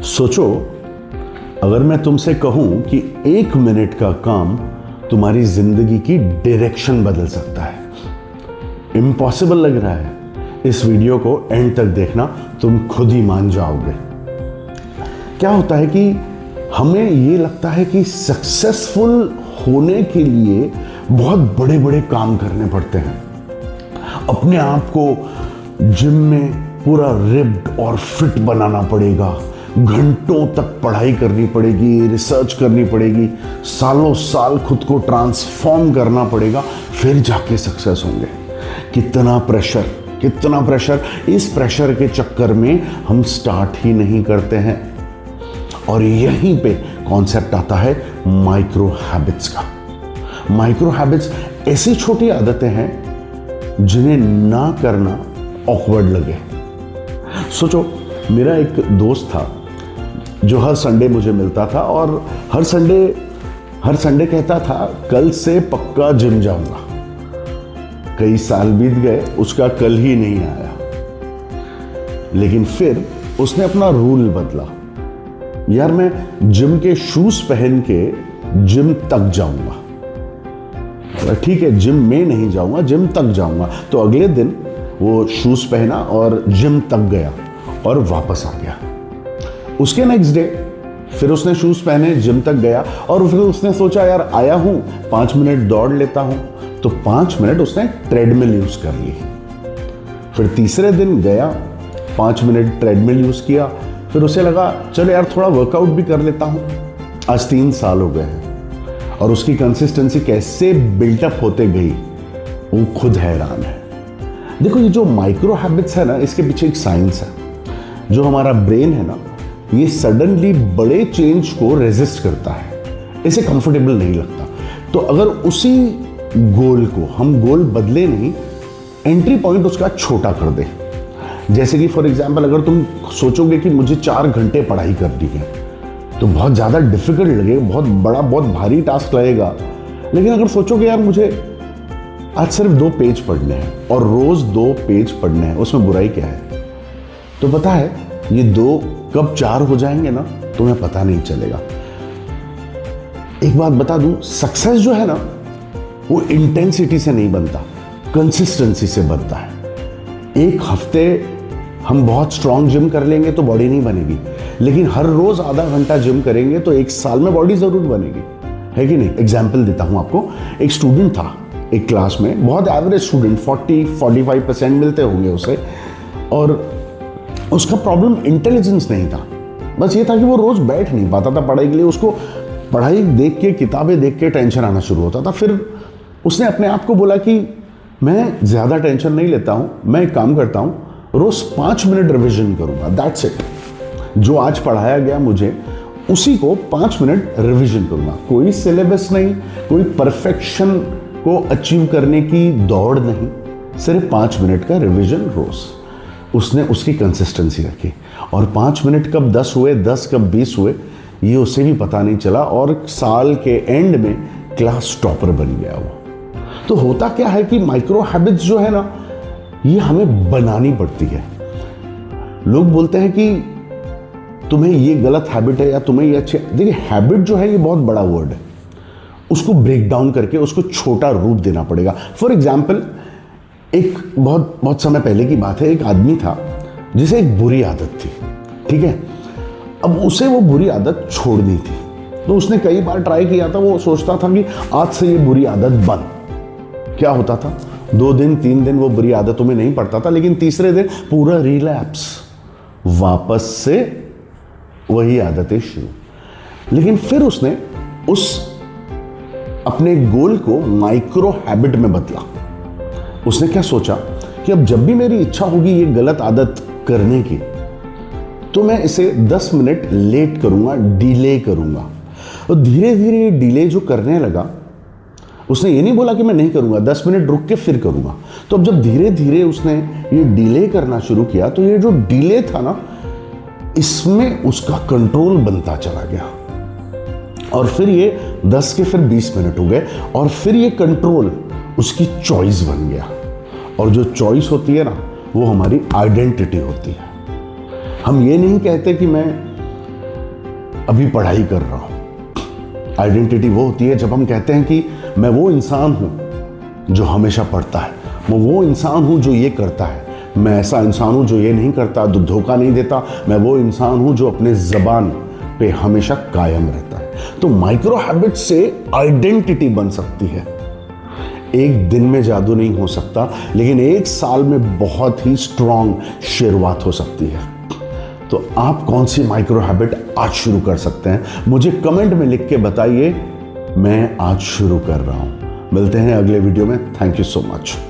सोचो, अगर मैं तुमसे कहूं कि 1 मिनट का काम तुम्हारी जिंदगी की डायरेक्शन बदल सकता है। इम्पॉसिबल लग रहा है? इस वीडियो को एंड तक देखना, तुम खुद ही मान जाओगे। क्या होता है कि हमें ये लगता है कि सक्सेसफुल होने के लिए बहुत बड़े बड़े काम करने पड़ते हैं। अपने आप को जिम में पूरा रिप्ड और फिट बनाना पड़ेगा, घंटों तक पढ़ाई करनी पड़ेगी, रिसर्च करनी पड़ेगी, सालों साल खुद को ट्रांसफॉर्म करना पड़ेगा, फिर जाके सक्सेस होंगे। कितना प्रेशर, कितना प्रेशर। इस प्रेशर के चक्कर में हम स्टार्ट ही नहीं करते हैं। और यहीं पे कॉन्सेप्ट आता है माइक्रो हैबिट्स का। माइक्रो हैबिट्स ऐसी छोटी आदतें हैं जिन्हें ना करना ऑकवर्ड लगे। सोचो, मेरा एक दोस्त था जो हर संडे मुझे मिलता था और हर संडे कहता था कल से पक्का जिम जाऊंगा। कई साल बीत गए, उसका कल ही नहीं आया। लेकिन फिर उसने अपना रूल बदला। यार, मैं जिम के शूज पहन के जिम तक जाऊंगा। ठीक है, जिम में नहीं जाऊंगा, जिम तक जाऊंगा। तो अगले दिन वो शूज पहना और जिम तक गया और वापस आ गया। उसके नेक्स्ट डे फिर उसने शूज पहने, जिम तक गया और फिर उसने सोचा यार आया हूं, 5 मिनट दौड़ लेता हूं। तो 5 मिनट उसने ट्रेडमिल यूज कर ली। फिर तीसरे दिन गया, 5 मिनट ट्रेडमिल यूज किया। फिर उसे लगा चलो यार थोड़ा वर्कआउट भी कर लेता हूं। आज 3 साल हो गए हैं और उसकी कंसिस्टेंसी कैसे बिल्टअप होते गई वो खुद हैरान है। देखो, ये जो माइक्रो हैबिट्स है ना, इसके पीछे एक साइंस है। जो हमारा ब्रेन है ना, ये सडनली बड़े चेंज को रेजिस्ट करता है, इसे कंफर्टेबल नहीं लगता। तो अगर उसी गोल को हम गोल बदले नहीं, एंट्री पॉइंट उसका छोटा कर दे। जैसे कि फॉर एग्जांपल, अगर तुम सोचोगे कि मुझे 4 घंटे पढ़ाई करनी है तो बहुत ज़्यादा डिफिकल्ट लगेगा, बहुत बड़ा, बहुत भारी टास्क लगेगा। लेकिन अगर सोचोगे यार मुझे आज सिर्फ 2 पेज पढ़ने हैं और रोज 2 पेज पढ़ने हैं, उसमें बुराई क्या है? तो पता है ये 2 कब 4 हो जाएंगे ना, तुम्हें पता नहीं चलेगा। एक बात बता दूं, सक्सेस जो है ना, वो इंटेंसिटी से नहीं बनता, कंसिस्टेंसी से बनता है। एक हफ्ते हम बहुत स्ट्रांग जिम कर लेंगे तो बॉडी नहीं बनेगी, लेकिन हर रोज आधा घंटा जिम करेंगे तो 1 साल में बॉडी जरूर बनेगी, है कि नहीं? एग्जाम्पल देता हूं आपको। एक स्टूडेंट था एक क्लास में, बहुत एवरेज स्टूडेंट, 40-45% मिलते होंगे उसे, और उसका प्रॉब्लम इंटेलिजेंस नहीं था, बस ये था कि वो रोज बैठ नहीं पाता था पढ़ाई के लिए। उसको पढ़ाई देख के, किताबें देख के टेंशन आना शुरू होता था। फिर उसने अपने आप को बोला कि मैं ज़्यादा टेंशन नहीं लेता हूँ, मैं एक काम करता हूँ, रोज 5 मिनट रिविजन करूँगा, दैट्स इट। जो आज पढ़ाया गया मुझे उसी को 5 मिनट रिविजन करूँगा। कोई सिलेबस नहीं, कोई परफेक्शन को अचीव करने की दौड़ नहीं, सिर्फ 5 मिनट का रिविजन रोज। उसने उसकी कंसिस्टेंसी रखी और 5 मिनट कब 10 हुए, 10 कब 20 हुए, ये उसे भी पता नहीं चला और साल के एंड में क्लास टॉपर बन गया वो। तो होता क्या है कि माइक्रो हैबिट्स जो है ना, ये हमें बनानी पड़ती है। लोग बोलते हैं कि तुम्हें ये गलत हैबिट है या तुम्हें ये अच्छी। देखिए, हैबिट जो है ये बहुत बड़ा वर्ड है, उसको ब्रेक डाउन करके उसको छोटा रूप देना पड़ेगा। फॉर एग्जाम्पल, एक बहुत समय पहले की बात है, एक आदमी था जिसे एक बुरी आदत थी, ठीक है। अब उसे वो बुरी आदत छोड़नी थी, तो उसने कई बार ट्राई किया था। वो सोचता था कि आज से ये बुरी आदत बंद। क्या होता था, 2 दिन 3 दिन वो बुरी आदतों में नहीं पड़ता था, लेकिन तीसरे दिन पूरा रिलैप्स, वापस से वही आदतें शुरू। लेकिन फिर उसने उस अपने गोल को माइक्रो हैबिट में बदला। उसने क्या सोचा कि अब जब भी मेरी इच्छा होगी ये गलत आदत करने की, तो मैं इसे 10 मिनट लेट करूंगा, डिले करूंगा। और धीरे धीरे डिले जो करने लगा, उसने ये नहीं बोला कि मैं नहीं करूंगा, 10 मिनट रुक के फिर करूंगा। तो अब जब धीरे धीरे उसने ये डिले करना शुरू किया, तो ये जो डिले था ना, इसमें उसका कंट्रोल बनता चला गया। और फिर ये 10 के फिर 20 मिनट हो गए और फिर ये कंट्रोल उसकी चॉइस बन गया। और जो चॉइस होती है ना, वो हमारी आइडेंटिटी होती है। हम ये नहीं कहते कि मैं अभी पढ़ाई कर रहा हूं। आइडेंटिटी वो होती है जब हम कहते हैं कि मैं वो इंसान हूं जो हमेशा पढ़ता है, मैं वो इंसान हूं जो ये करता है, मैं ऐसा इंसान हूं जो ये नहीं करता, जो धोखा नहीं देता, मैं वो इंसान हूं जो अपने ज़बान पे हमेशा कायम रहता है। तो माइक्रो हैबिट से आइडेंटिटी बन सकती है। एक दिन में जादू नहीं हो सकता, लेकिन एक साल में बहुत ही स्ट्रांग शुरुआत हो सकती है। तो आप कौन सी माइक्रो हैबिट आज शुरू कर सकते हैं, मुझे कमेंट में लिख के बताइए। मैं आज शुरू कर रहा हूं। मिलते हैं अगले वीडियो में। Thank you so much.